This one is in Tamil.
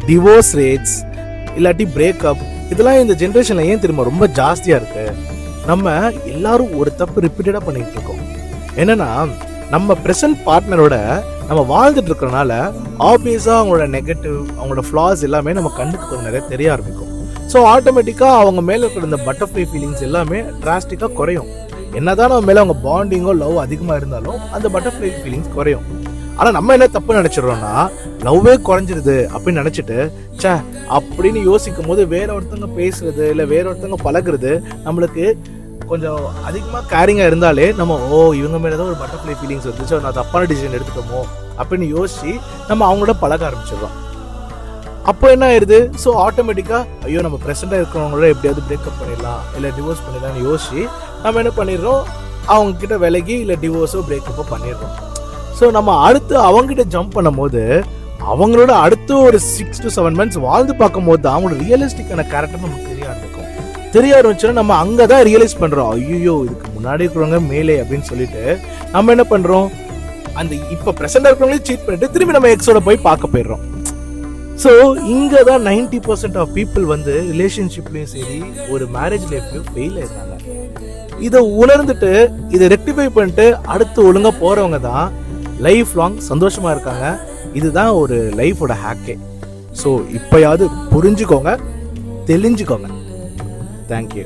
டிவோர்ஸ் ரேட்ஸ் இல்லாட்டி பிரேக்கப் இதெல்லாம் இந்த ஜென்ரேஷனில் ஏன் தெரியுமா ரொம்ப ஜாஸ்தியாக இருக்கு? நம்ம எல்லாரும் ஒரு தப்பு ரிப்பீட்டடாக பண்ணிட்டு இருக்கோம். என்னன்னா, நம்ம ப்ரெசன்ட் பார்ட்னரோட நம்ம வாழ்ந்துட்டு இருக்கிறனால ஆப்வியஸாக அவங்களோட நெகட்டிவ், அவங்களோட ஃப்ளாஸ் எல்லாமே நம்ம கண்ணுக்கு கொஞ்சம் நிறைய தெரிய ஆரம்பிக்கும். ஸோ ஆட்டோமேட்டிக்காக அவங்க மேலே இருக்கிற இந்த பட்டர்ஃப்ளை ஃபீலிங்ஸ் எல்லாமே டிராஸ்டிக்காக குறையும். என்னதான் நம்ம மேலே அவங்க பாண்டிங்கோ லவ் அதிகமாக இருந்தாலும் அந்த பட்டர்ஃப்ளை ஃபீலிங்ஸ் குறையும். ஆனால் நம்ம என்ன தப்பு நினச்சிடறோம்னா, லவ்வே குறைஞ்சிருது அப்படின்னு நினச்சிட்டு சே அப்படின்னு யோசிக்கும் போது வேற ஒருத்தவங்க பேசுறது இல்லை வேற ஒருத்தவங்க பழகுறது நம்மளுக்கு கொஞ்சம் அதிகமாக கேரிங்காக இருந்தாலே நம்ம இவங்க மேலே தான் ஒரு பட்டர்ஃப்ளை ஃபீலிங்ஸ் வந்துச்சு, நான் தப்பான டிசிஷன் எடுத்துட்டோமோ அப்படின்னு யோசிச்சு நம்ம அவங்களோட பழக ஆரம்பிச்சிடுறோம். அப்போ என்ன ஆயிடுது? ஸோ ஆட்டோமேட்டிக்காக ஐயோ நம்ம ப்ரெசென்ட்டாக இருக்கிறவங்களோட எப்படியாவது பிரேக்கப் பண்ணிடலாம் இல்லை டிவோர்ஸ் பண்ணிடலாம்னு யோசிச்சு நம்ம என்ன பண்ணிடுறோம், அவங்க கிட்ட விலகி இல்லை டிவோர்ஸோ பிரேக்கப்போ பண்ணிடுறோம். ஸோ நம்ம அடுத்து அவங்ககிட்ட ஜம்ப் பண்ணும் போது அவங்களோட அடுத்து ஒரு 6 to 7 months வாழ்ந்து பார்க்கும் போது தான் அவங்களோட ரியலிஸ்டிக்கான கேரக்டர் நமக்கு தெரிய ஆரம்பிக்கும். தெரிய ஆரம்பிச்சோன்னா நம்ம அங்கே தான் ரியலைஸ் பண்ணுறோம், ஐயோ இதுக்கு முன்னாடி இருக்கிறவங்க மேலே அப்படின்னு சொல்லிட்டு நம்ம என்ன பண்ணுறோம், அந்த இப்போ ப்ரெசென்ட்டாக இருக்கிறவங்களே சீட் பண்ணிட்டு திரும்பி நம்ம எக்ஸோட போய் பார்க்க போயிடுறோம். ஸோ இங்கே தான் 90% ஆஃப் பீப்புள் வந்து ரிலேஷன்ஷிப்லையும் சரி ஒரு மேரேஜ் லைஃப்லையும் ஃபெயில் ஆயிருக்காங்க. இதை உணர்ந்துட்டு இதை ரெக்டிஃபை பண்ணிட்டு அடுத்து ஒழுங்காக போகிறவங்க தான் லைஃப் லாங் சந்தோஷமாக இருக்காங்க. இதுதான் ஒரு லைஃபோட ஹேக்கே. ஸோ இப்போயாவது புரிஞ்சுக்கோங்க, தெளிஞ்சுக்கோங்க. தேங்க்யூ.